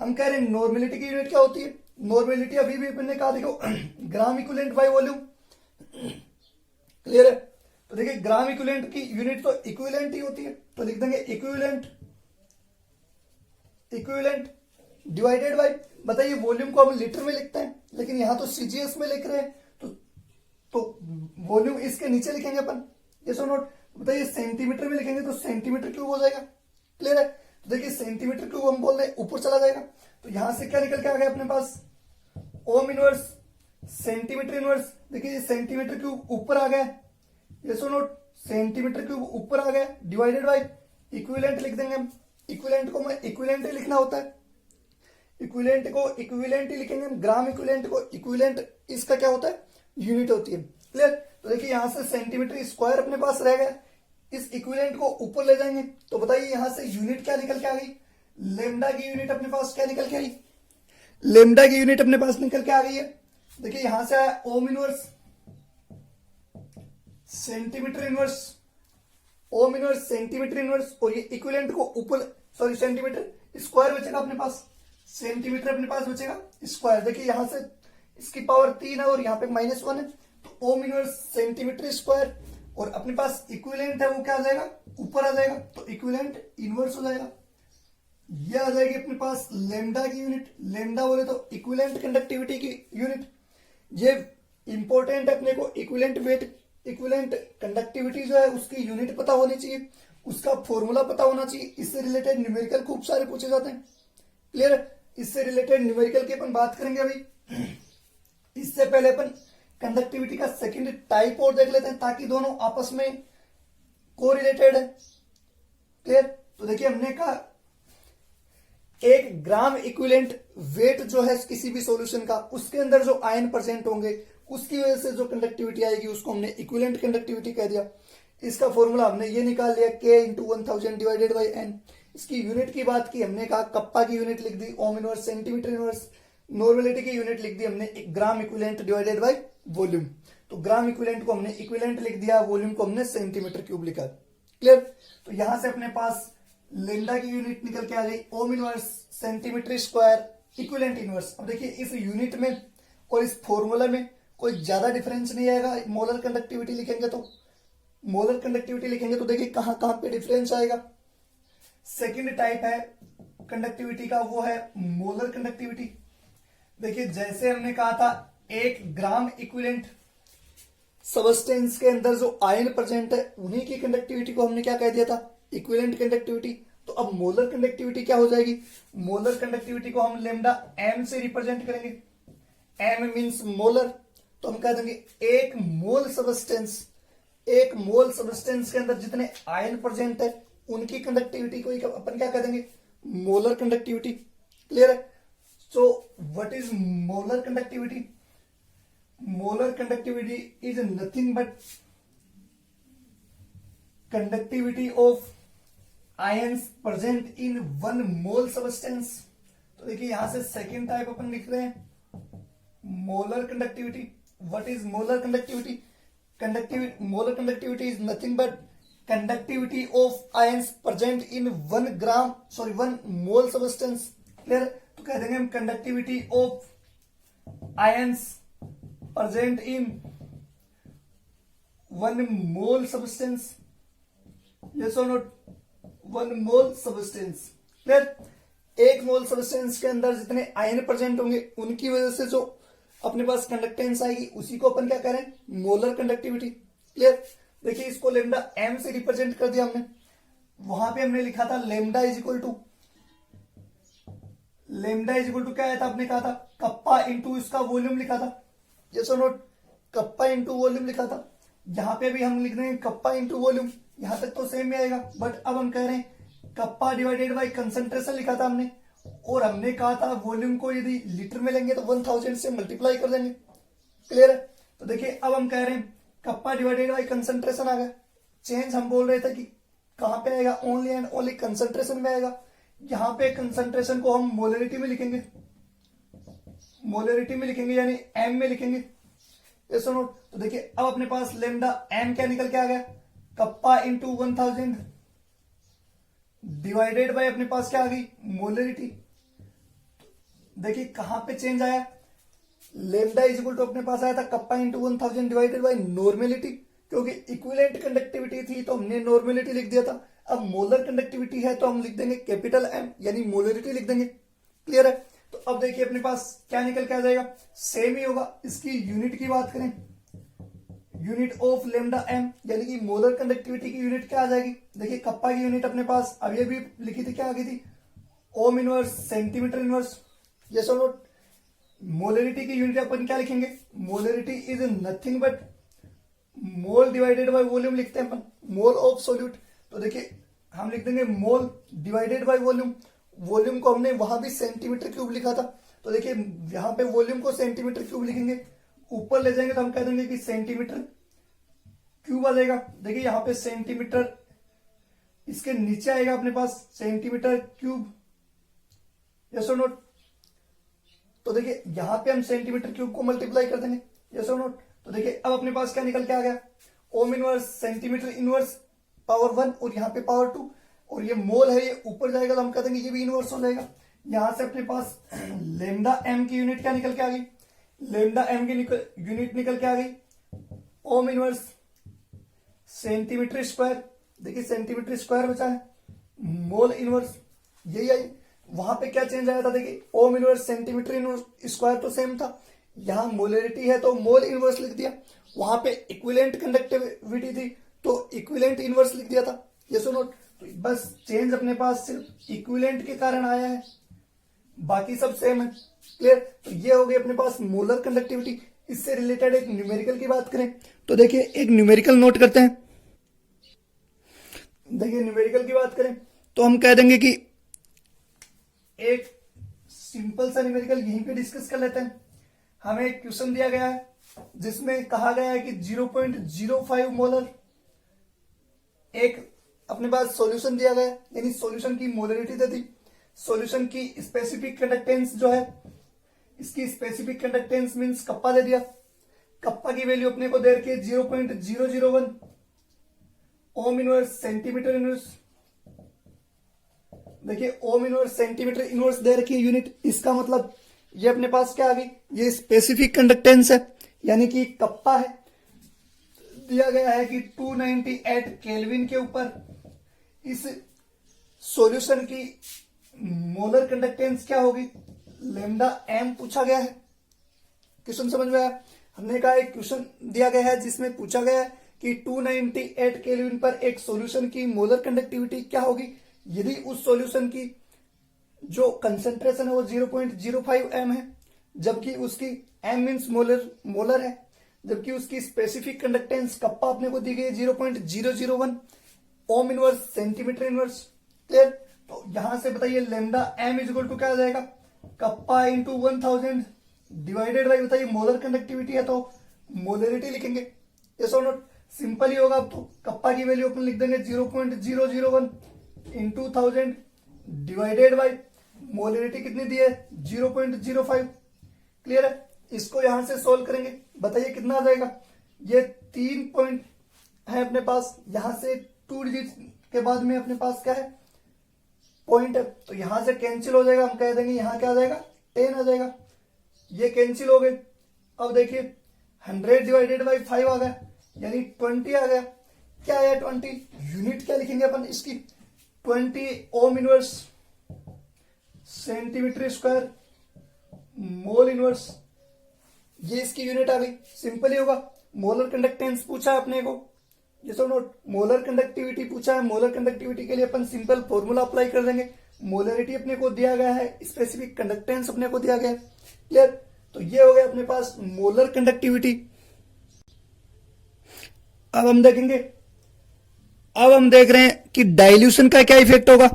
हम कह रहे हैं नॉर्मेलिटी की यूनिट क्या होती है, नॉर्मेलिटी अभी भी अपने कहा देखो gram equivalent bye volume. Clear है। तो देखिए ग्राम इक्विवेलेंट की यूनिट तो इक्विवेलेंट ही होती है तो लिख देंगे इक्विवेलेंट, इक्विवेलेंट डिवाइडेड बाय। बताइए वॉल्यूम को हम लीटर में लिखते हैं लेकिन यहां तो सीजीएस में लिख रहे हैं तो वॉल्यूम इसके नीचे लिखेंगे अपन। ये सो नोट। बताइए सेंटीमीटर में लिखेंगे तो सेंटीमीटर क्यूब हो जाएगा। क्लियर है। तो देखिए सेंटीमीटर क्यूब हम बोल रहे हैं ऊपर चला जाएगा तो यहां से क्या निकल के आ गया अपने पास, ओम इनवर्स सेंटीमीटर इनवर्स। देखिए सेंटीमीटर क्यूब ऊपर आ गया, ये सो नोट, सेंटीमीटर क्यूब ऊपर आ गया डिवाइडेड बाय इक्विवेलेंट लिख देंगे हम। इक्विवेलेंट को मैं इक्विवेलेंट ही लिखना होता है, इक्विवेलेंट को इक्विवेलेंट ही लिखेंगे हम। ग्राम इक्विवेलेंट को इक्विवेलेंट इसका क्या होता है, यूनिट होती है। क्लियर। तो देखिए यहां से सेंटीमीटर स्क्वायर अपने पास रह गया, इस इक्विवेलेंट को ऊपर ले जाएंगे तो बताइए यहां से यूनिट क्या निकल के आ गई, लेमडा की यूनिट अपने पास क्या निकल के आई, लेमडा की यूनिट अपने पास निकल के आ गई है। देखिए यहां से आया ओम इनवर्स सेंटीमीटर इनवर्स, ओम इनवर्स सेंटीमीटर इनवर्स और ये इक्विवेलेंट को ऊपर, सॉरी सेंटीमीटर स्क्वायर बचेगा अपने पास, सेंटीमीटर अपने पास बचेगा स्क्वायर। देखिए यहां से इसकी पावर 3 है और यहाँ पे -1 है तो ओम इनवर्स सेंटीमीटर स्क्वायर और अपने पास इक्विवेलेंट है वो क्या आ जाएगा, ऊपर आ जाएगा तो इक्विवेलेंट इनवर्स हो जाएगा। ये आ जाएगी अपने पास लेमडा की यूनिट। लेमडा बोले तो इक्विवेलेंट कंडक्टिविटी की यूनिट। ये इंपॉर्टेंट है अपने को, इक्विवेलेंट वेट, इक्विवेलेंट कंडक्टिविटी जो है उसकी यूनिट पता होनी चाहिए, उसका फॉर्मूला पता होना चाहिए। इससे रिलेटेड न्यूमेरिकल खूब सारे पूछे जाते हैं। क्लियर। इससे रिलेटेड न्यूमेरिकल की अपन बात करेंगे अभी। इससे पहले अपन कंडक्टिविटी का सेकंड टाइप और देख लेते हैं ताकि दोनों आपस में कोरिलेटेड है। क्लियर। तो देखिए हमने कहा एक ग्राम इक्विवेलेंट वेट जो है किसी भी सॉल्यूशन का, उसके अंदर जो आयन प्रेजेंट होंगे उसकी वजह से जो कंडक्टिविटी आएगी उसको हमने इक्विवेलेंट कंडक्टिविटी कह दिया। इसका फॉर्मूला हमने ये निकाल लिया K into 1000 divided by N। इसकी यूनिट की बात की हमने, कहा कप्पा की यूनिट लिख दी ohm inverse centimetre inverse. Normality की यूनिट लिख दी हमने gram equivalent divided by volume. तो ग्राम इक्विवेलेंट को हमने इक्विवेलेंट लिख दिया, वॉल्यूम को हमने सेंटीमीटर क्यूब लिखा। क्लियर। तो यहां से अपने पास लेमडा की यूनिट निकल के आ गई ohm inverse centimetre square equivalent inverse. अब देखिए इस यूनिट में और इस फॉर्मूला में कोई ज्यादा डिफरेंस नहीं आएगा। मोलर कंडक्टिविटी लिखेंगे तो देखिए कहां कहां पे डिफरेंस आएगा। सेकंड टाइप है कंडक्टिविटी का, वो है मोलर कंडक्टिविटी। देखिए जैसे हमने कहा था 1 ग्राम इक्विवेलेंट सबस्टेंस के अंदर जो आयन प्रेजेंट है उन्हीं की कंडक्टिविटी को हमने क्या कह दिया था, इक्विवेलेंट कंडक्टिविटी। तो अब मोलर कंडक्टिविटी क्या हो जाएगी, मोलर कंडक्टिविटी को हम लेमडा एम से रिप्रेजेंट करेंगे। एम मींस मोलर, तो हम कह देंगे एक मोल सबस्टेंस के अंदर जितने आयन प्रेजेंट है उनकी कंडक्टिविटी को अपन क्या कह देंगे, मोलर कंडक्टिविटी। क्लियर है। So what is molar conductivity? Molar conductivity is nothing but conductivity of ions present in 1 mole substance. तो देखिए यहां से सेकेंड टाइप अपन लिख रहे हैं molar conductivity. What is molar conductivity? Molar conductivity is nothing but conductivity of ions present in 1 mole substance. Clear. तो कह देंगे हम conductivity of ions present in 1 mole substance. Yes और नोट? 1 मोल सबस्टेंस। क्लियर। 1 मोल substance के अंदर जितने ion present होंगे उनकी वजह से जो अपने पास कंडक्टेंस आएगी उसी को अपन क्या कह रहे हैं, मोलर कंडक्टिविटी। क्लियर। देखिए इसको लेमडा एम से रिप्रेजेंट कर दिया हमने। वहां पे हमने लिखा था लेमडा इज इक्वल टू क्या आया था, आपने कहा था कप्पा इंटू इसका वॉल्यूम लिखा था। यस और नोट? कप्पा इंटू वॉल्यूम लिखा था। यहां पे भी हम लिख देंगे कप्पा इंटू वॉल्यूम, यहां तक तो सेम ही आएगा। बट अब हम कह रहे हैं कप्पा डिवाइडेड बाई कंसंट्रेशन लिखा था हमने, और हमने कहा था वॉल्यूम को यदि लीटर में लेंगे तो 1000 से मल्टीप्लाई कर देंगे। क्लियर है। तो देखिए अब हम कह रहे हैं कप्पा डिवाइडेड बाई कंसंट्रेशन आ गया। चेंज हम बोल रहे थे कि कहां पे आएगा, ओनली एंड ओनली कंसंट्रेशन में आएगा। यहां पे कंसंट्रेशन को हम मोलरिटी में लिखेंगे, यानी एम में लिखेंगे। ये सुनो। तो देखिए अब अपने पास लेमडा एम क्या निकल के आ गया, कप्पा इंटू 1000 डिवाइडेड बाय अपने पास क्या आ गई, मोलरिटी। देखिए कहां पे चेंज आया, लेमडा इज इक्वल टू अपने पास आया था kappa into 1000 divided by normality, क्योंकि इक्विवेलेंट कंडक्टिविटी थी तो हमने नॉर्मेलिटी लिख दिया था। अब मोलर कंडक्टिविटी है तो हम लिख देंगे कैपिटल एम, यानी मोलरिटी लिख देंगे। क्लियर है। तो अब देखिए अपने पास क्या निकल के आ जाएगा, सेम ही होगा। इसकी यूनिट की बात करें, यूनिट ऑफ लेमडा एम, यानी कि मोलर कंडक्टिविटी की यूनिट क्या आ जाएगी। देखिए कप्पा की यूनिट अपने पास अब ये भी लिखी थी, क्या आ गई थी, ओम इनवर्स सेंटीमीटर इनवर्स। यस और नोट? मोलरिटी की यूनिट अपन क्या लिखेंगे, molarity is nothing but mole divided by volume लिखते हैं अपन, मोल ऑफ सोल्यूट। तो देखिए हम लिख देंगे मोल डिवाइडेड बाय वॉल्यूम। वॉल्यूम को हमने वहां भी सेंटीमीटर क्यूब लिखा था, तो देखिए यहां पे वॉल्यूम को सेंटीमीटर क्यूब लिखेंगे, ऊपर ले जाएंगे तो हम कह देंगे कि सेंटीमीटर क्यूब आ जाएगा। देखिए यहां पे सेंटीमीटर, इसके नीचे आएगा अपने पास सेंटीमीटर क्यूब। यस और नोट? तो देखिए यहां पे हम सेंटीमीटर क्यूब को मल्टीप्लाई कर देंगे। यस और नोट? तो देखिए अब अपने पास क्या निकल के आ गया, ओम इनवर्स सेंटीमीटर इनवर्स पावर 1 और यहाँ पे पावर 2, और ये मोल है, ये ऊपर जाएगा तो हम कह देंगे ये भी इनवर्स हो जाएगा। यहां से अपने पास लेमडा एम की यूनिट क्या निकल के आ गई, लेमडा एम की यूनिट निकल के आ गई ओम इनवर्स सेंटीमीटर स्क्वायर। देखिए सेंटीमीटर स्क्वायर बचा है, मोल इनवर्स यही आई। वहां पे क्या चेंज आया था, देखिए ओम इनवर्स सेंटीमीटर इनवर्स स्क्वायर तो सेम था, यहां मोलरिटी है तो मोल इनवर्स लिख दिया। वहां पे इक्विवेलेंट कंडक्टिविटी थी तो इक्विवेलेंट इनवर्स लिख दिया था। ये सुनो, तो बस चेंज अपने पास सिर्फ इक्विवेलेंट के कारण आया है, बाकी सब सेम है। क्लियर? तो ये हो गई अपने पास मोलर कंडक्टिविटी। इससे रिलेटेड एक न्यूमेरिकल की बात करें तो देखिए एक न्यूमेरिकल नोट करते हैं। देखिए न्यूमेरिकल की बात करें तो हम कह देंगे कि एक सिंपल सा न्यूमेरिकल यहीं पे डिस्कस कर लेते हैं। हमें एक क्वेश्चन दिया गया है जिसमें कहा गया है कि 0.05 मोलर एक अपने पास सॉल्यूशन दिया गया, यानी सॉल्यूशन की मोलरिटी दे दी। सॉल्यूशन की स्पेसिफिक कंडक्टेंस जो है, इसकी स्पेसिफिक कंडक्टेंस मींस कप्पा दे दिया। कप्पा की वैल्यू अपने को दे रखी है 0.001 ओम इनवर्स सेंटीमीटर इनवर्स। देखिए ओम इनवर्स सेंटीमीटर इनवर्स दे रखी है यूनिट। इसका मतलब ये अपने पास क्या आ गई, ये स्पेसिफिक कंडक्टेंस है, यानी कि कप्पा है। दिया गया है कि 298 केल्विन के ऊपर इस सॉल्यूशन की मोलर कंडक्टेंस क्या होगी, लैम्डा एम पूछा गया है। क्वेश्चन समझ में आया? हमने कहा एक क्वेश्चन दिया गया है जिसमें पूछा गया है कि 298 केल्विन पर एक सॉल्यूशन की मोलर कंडक्टिविटी क्या होगी यदि उस सॉल्यूशन की जो कंसेंट्रेशन है वो 0.05 एम है, जबकि उसकी एम मीन्स मोलर है, जबकि उसकी स्पेसिफिक कंडक्टेंस कप्पा अपने को दी गई है 0.001 ohm inverse centimetre inverse. Clear? तो यहां से बताइए lambda M is equal to क्या आ जाएगा, कप्पा इंटू 1000 डिवाइडेड बाई, बताइए मोलर कंडक्टिविटी है तो मोलरिटी लिखेंगे। यस और नॉट? सिंपल ही होगा। अब तो कप्पा की वैल्यू अपन लिख देंगे 0.001 इंटू 1000 डिवाइडेड बाई मोलरिटी कितनी दी है 0.05। क्लियर है? इसको यहां से सोल्व करेंगे, बताइए कितना आ जाएगा। ये 3 पॉइंट है अपने पास, यहां से 2 डिजिट के बाद में अपने पास क्या है, पॉइंट है, तो यहां से कैंसिल हो जाएगा। हम कह देंगे यहां क्या आ जाएगा, 10 आ जाएगा। ये कैंसिल हो गए। अब देखिए 100 डिवाइडेड बाई 5 आ गया, यानी 20 आ गया। क्या आया 20? यूनिट क्या लिखेंगे अपन इसकी, 20 ओम inverse centimetre square mole inverse, ये इसकी यूनिट आ गई। सिंपल ही होगा। मोलर कंडक्टेंस पूछा है अपने को, ये सो नोट, मोलर कंडक्टिविटी पूछा है। मोलर कंडक्टिविटी के लिए अपन सिंपल फॉर्मूला अप्लाई कर देंगे। मोलरिटी अपने को दिया गया है, स्पेसिफिक कंडक्टेंस अपने को दिया गया है। क्लियर? तो ये हो गया अपने पास मोलर कंडक्टिविटी। अब हम देखेंगे, अब हम देख रहे हैं कि डाइल्यूशन का क्या इफेक्ट होगा।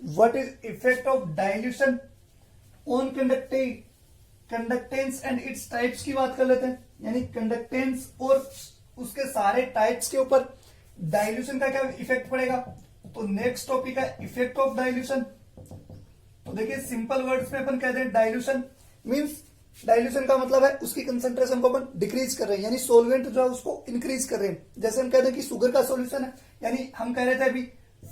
What is effect of dilution on conductance and its types की बात कर लेते हैं, यानी कंडक्टेंस और उसके सारे टाइप्स के ऊपर डाइल्यूशन का क्या इफेक्ट पड़ेगा। तो नेक्स्ट टॉपिक है इफेक्ट ऑफ डाइल्यूशन। तो देखिए सिंपल वर्ड्स में अपन कहते हैं डाइल्यूशन मींस, डाइल्यूशन का मतलब है उसकी कंसेंट्रेशन को अपन डिक्रीज कर रहे हैं, यानी सोलवेंट जो है उसको इंक्रीज कर रहे हैं। जैसे हम कहते हैं कि शुगर का सॉल्यूशन है, यानी हम कह रहे थे अभी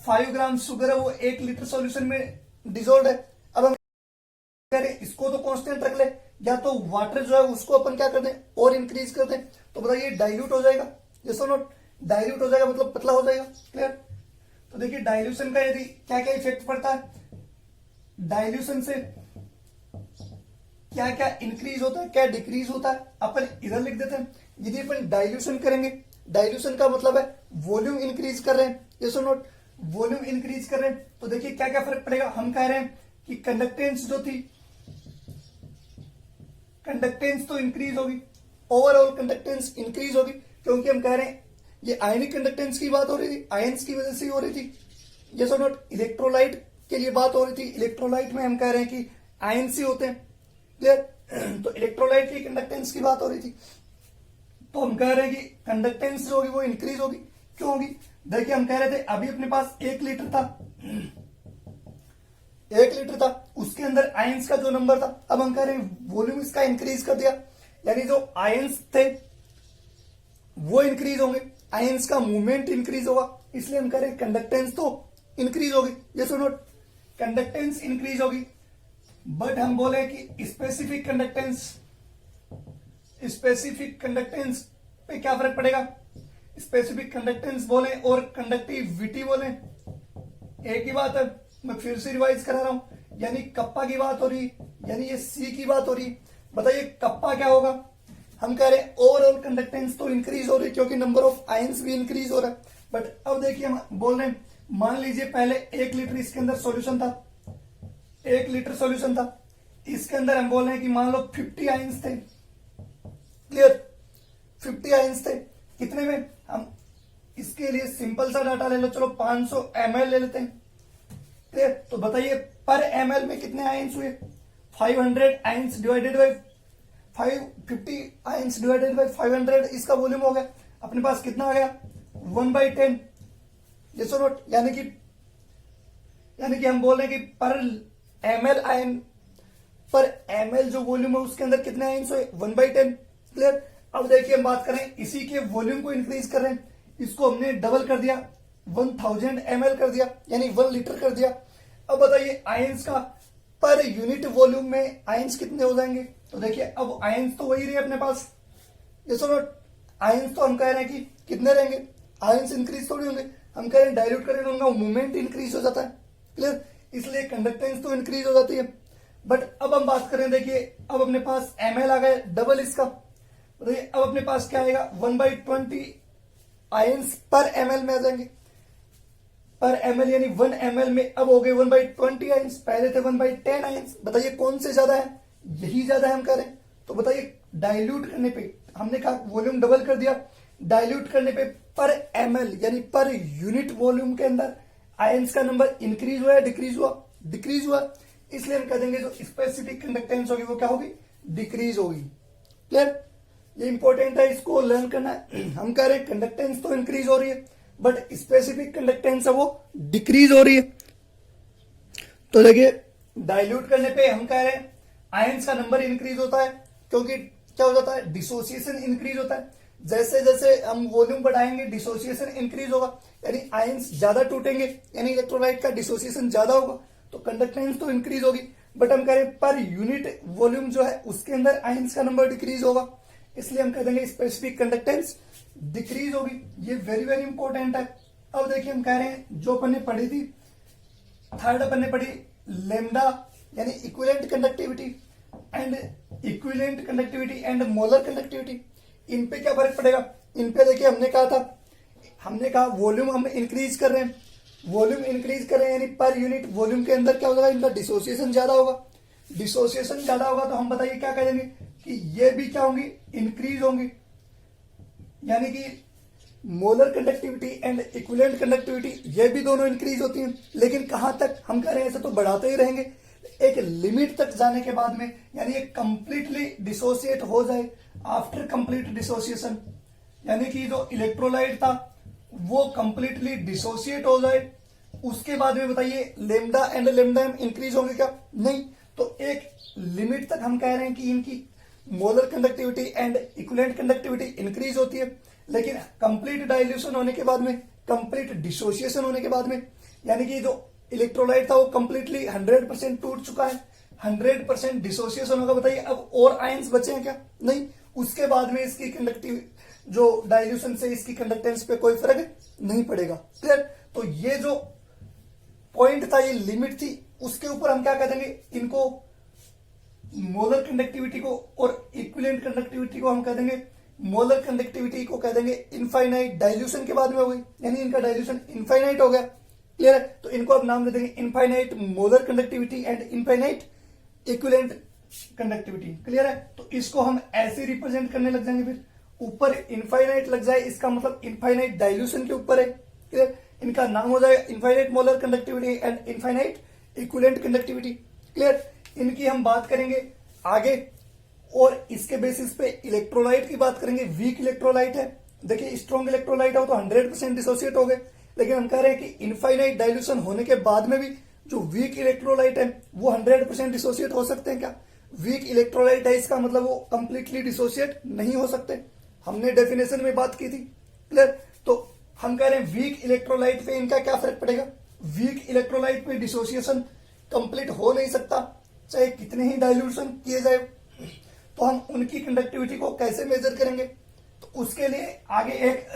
5 ग्राम शुगर है वो 1 लीटर सॉल्यूशन में डिजोल्व है। अब हम कह रहे हैं इसको तो कांस्टेंट रख ले, या तो वाटर जो है उसको अपन क्या कर दें और इंक्रीज कर दें, तो बताइए डाइल्यूट हो जाएगा। यस और नॉट? डाइल्यूट हो जाएगा मतलब पतला हो जाएगा। क्लियर? तो देखिए डाइल्यूशन का यदि क्या क्या इफेक्ट पड़ता है, डाइल्यूशन से क्या क्या इंक्रीज होता है, क्या डिक्रीज होता है, अपन इधर लिख देते हैं। यदि अपन डाइल्यूशन करेंगे, डाइल्यूशन का मतलब है वॉल्यूम इंक्रीज कर रहे हैं। यस और नॉट? वॉल्यूम इंक्रीज कर रहे हैं तो देखिए क्या क्या फर्क पड़ेगा। हम कह रहे हैं कि कंडक्टेंस जो थी, कंडक्टेंस तो इंक्रीज होगी, ओवरऑल कंडक्टेंस इंक्रीज होगी, क्योंकि हम कह रहे हैं ये आयनिक कंडक्टेंस की बात हो रही थी, आयंस की वजह से ही हो रही थी। यस और नॉट? इलेक्ट्रोलाइट के लिए बात हो रही थी, इलेक्ट्रोलाइट में हम कह रहे हैं कि आयंस ही होते हैं। क्लियर? तो इलेक्ट्रोलाइट की कंडक्टेंस की बात हो रही थी, तो हम कह रहे हैं कि कंडक्टेंस जो होगी वो इंक्रीज होगी। क्यों होगी? देखिए हम कह रहे थे अभी अपने पास 1 लीटर था, 1 लीटर था, उसके अंदर आयंस का जो नंबर था, अब हम कह रहे हैं वॉल्यूम इसका इंक्रीज कर दिया, यानी जो आयंस थे वो इंक्रीज होंगे, आयंस का मूवमेंट इंक्रीज होगा, इसलिए हम कह रहे हैं कंडक्टेंस तो इंक्रीज होगी। यस और नॉट? कंडक्टेंस इंक्रीज होगी, बट हम बोले कि स्पेसिफिक कंडक्टेंस पे क्या फर्क पड़ेगा। स्पेसिफिक कंडक्टेंस बोले और कंडक्टिविटी बोले एक ही बात है। मैं फिर से रिवाइज करा रहा हूं, यानी कप्पा की बात हो रही, यानी ये सी की बात हो रही। बताइए कप्पा क्या होगा। हम कह रहे हैं ओवरऑल कंडक्टेंस तो इंक्रीज हो रही क्योंकि नंबर ऑफ आयंस भी इंक्रीज हो रहा है। बट अब देखिए हम बोल रहे हैं, मान लीजिए पहले 1 लीटर इसके अंदर सॉल्यूशन था, 1 लीटर सॉल्यूशन था, इसके अंदर हम बोल रहे हैं कि मान लो 50 आयंस थे। क्लियर? 50 आयंस थे। कितने में? हम इसके लिए सिंपल सा डाटा ले लो, चलो 500 ml ले लेते हैं। क्लियर? तो बताइए पर ml में कितने आयंस हुए, 500 ions divided by 550 ions divided by 500 इसका वॉल्यूम हो गया, अपने पास कितना आ गया 1/10। यस और नॉट, यानी कि हम बोल रहे हैं कि पर ml आयन पर ml जो वॉल्यूम है उसके अंदर कितने आयंस हुए 1/10। क्लियर। अब देखिए हम बात करें इसी के वॉल्यूम को इंक्रीज कर रहे हैं, इसको हमने डबल कर दिया 1000 ml कर दिया, यानी 1 लीटर कर दिया। अब बताइए आयंस का पर यूनिट वॉल्यूम में आयंस कितने हो जाएंगे, तो देखिए अब आयंस तो वही रहे अपने पास। यस और नॉट, आयंस तो हम कह रहे हैं कि कितने रहेंगे, आयंस इंक्रीज थोड़ी होंगे, हम कह रहे हैं डाइल्यूट करेंगे उनका मूवमेंट इंक्रीज हो जाता है। क्लियर, इसलिए कंडक्टेंस तो इंक्रीज हो जाती है। बट अब हम बात करें, देखिए अब अपने पास ml आ गया डबल इसका, बताइए अब अपने पास क्या आएगा 1/20 आयंस पर ml में आ जाएंगे, पर ml यानी 1 ml में अब हो गए 1/20 आयंस, पहले थे 1/10 आयंस। बताइए कौन से ज्यादा है, यही ज्यादा है हम कह रहे हैं। तो बताइए डाइल्यूट करने पे हमने कहा वॉल्यूम डबल कर दिया, डाइल्यूट करने पे पर ml यानी पर यूनिट वॉल्यूम के अंदर आयंस का नंबर इंक्रीज हुआ या डिक्रीज हुआ, डिक्रीज हुआ। इसलिए हम कह देंगे जो स्पेसिफिक कंडक्टेंस होगी वो क्या होगी, डिक्रीज होगी। क्लियर, ये इंपॉर्टेंट है, इसको लर्न करना है। हम कह रहे हैं कंडक्टेंस तो इंक्रीज हो रही है बट स्पेसिफिक कंडक्टेंस है वो डिक्रीज हो रही है। तो देखिए डाइल्यूट करने पे हम कह रहे हैं आयंस का नंबर इंक्रीज होता है, क्योंकि क्या हो जाता है डिसोसिएशन इंक्रीज होता है। जैसे जैसे हम वॉल्यूम बढ़ाएंगे डिसोसिएशन इंक्रीज होगा, यानी आयंस ज्यादा टूटेंगे, यानी इलेक्ट्रोलाइट का डिसोसिएशन ज्यादा होगा, तो कंडक्टेंस तो इंक्रीज होगी। बट हम कह रहे हैं पर यूनिट वॉल्यूम जो है उसके अंदर आयंस का नंबर डिक्रीज होगा, इसलिए हम कह देंगे स्पेसिफिक कंडक्टेंस डिक्रीज होगी। ये वेरी वेरी इंपॉर्टेंट है। अब देखिए हम कह रहे हैं जो अपन ने पढ़ी थी, थर्ड अपन ने पढ़ी लेमडा यानी equivalent conductivity and molar conductivity. इन पे क्या फर्क पड़ेगा, इन पे देखिए हमने कहा वॉल्यूम हम इंक्रीज कर रहे हैं, वॉल्यूम इंक्रीज कर रहे हैं यानी पर यूनिट वॉल्यूम के अंदर क्या होगा, इनका डिसोसिएशन ज्यादा होगा। डिसोसिएशन ज्यादा होगा तो हम बताइए क्या कहेंगे कि ये भी क्या होंगी, इंक्रीज होंगी, यानी कि molar conductivity and equivalent conductivity ये भी दोनों इंक्रीज होती हैं। लेकिन कहां तक, हम कह रहे हैं ऐसे तो बढ़ाते ही रहेंगे, एक लिमिट तक जाने के बाद में, यानी ये कंप्लीटली डिसोसिएट हो जाए आफ्टर कंप्लीट डिसोसिएशन, यानी कि जो इलेक्ट्रोलाइट था वो कंप्लीटली डिसोसिएट हो जाए, उसके बाद में बताइए lambda and lambda M increase होंगे क्या, नहीं। तो एक लिमिट तक हम कह रहे हैं कि इनकी molar conductivity and equivalent conductivity increase होती है, लेकिन कंप्लीट डाइल्यूशन होने के बाद में, कंप्लीट डिसोसिएशन होने के बाद में, यानी कि जो इलेक्ट्रोलाइट था वो कंप्लीटली 100% टूट चुका है, 100% डिसोसिएशन होगा, बताइए अब और आयंस बचे हैं क्या, नहीं। उसके बाद में इसकी कंडक्टिव जो डाइल्यूशन से इसकी कंडक्टेंस पे कोई फर्क नहीं पड़ेगा। क्लियर, तो ये जो पॉइंट था, ये लिमिट थी, उसके ऊपर हम क्या कह देंगे, इनको मोलर कंडक्टिविटी को और इक्विवेलेंट कंडक्टिविटी को हम कह देंगे, मोलर कंडक्टिविटी को कह देंगे इनफाइनाइट, डाइल्यूशन के बाद में हो गई, यानी इनका डाइल्यूशन इनफाइनाइट हो गया। क्लियर है, तो इनको अब नाम दे देंगे infinite molar conductivity and infinite equivalent conductivity. Clear है, तो इसको हम ऐसे रिप्रेजेंट करने लग जाएंगे, फिर ऊपर इनफाइनाइट लग जाए, इसका मतलब इनफाइनाइट डाइल्यूशन के ऊपर है। क्लियर, इनका नाम हो जाएगा infinite molar conductivity and infinite equivalent conductivity. Clear, इनकी हम बात करेंगे आगे, और इसके बेसिस पे इलेक्ट्रोलाइट की बात करेंगे। वीक इलेक्ट्रोलाइट है, देखिए स्ट्रॉन्ग इलेक्ट्रोलाइट हो तो 100% डिसोसिएट हो गए, लेकिन हम कह रहे हैं कि इनफाइनाइट डाइल्यूशन होने के बाद में भी जो वीक इलेक्ट्रोलाइट है वो 100% डिसोसिएट हो सकते हैं क्या, वीक इलेक्ट्रोलाइट है इसका मतलब वो कंप्लीटली डिसोसिएट नहीं हो सकते, हमने डेफिनेशन में बात की थी। क्लियर, तो हम कह रहे हैं वीक इलेक्ट्रोलाइट पे इनका क्या फर्क पड़ेगा, वीक इलेक्ट्रोलाइट पे डिसोसिएशन कंप्लीट हो नहीं सकता चाहे कितने ही डाइल्यूशन किए जाए। तो हम उनकी कंडक्टिविटी को कैसे मेजर करेंगे, तो उसके लिए आगे एक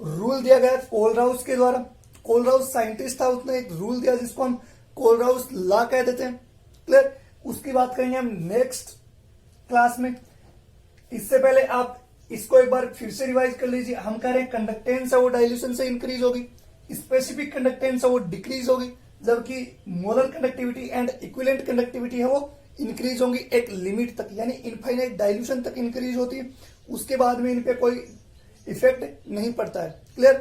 रूल दिया गया कोलराउस के द्वारा। कोलराउस साइंटिस्ट था, उसने एक रूल दिया जिसको हम कोलराउस लॉ कह देते हैं। क्लियर, उसकी बात करेंगे हम नेक्स्ट क्लास में। इससे पहले आप इसको एक बार फिर से रिवाइज कर लीजिए। हम कह रहे हैं कंडक्टेंस है वो डाइल्यूशन से इंक्रीज होगी, स्पेसिफिक कंडक्टेंस है वो डिक्रीज होगी, जबकि molar conductivity and equivalent conductivity है वो इंक्रीज होंगी एक लिमिट तक, यानी इनफाइनाइट डाइल्यूशन तक इंक्रीज होती है, उसके बाद में इन पे कोई इफेक्ट नहीं पड़ता है। क्लियर,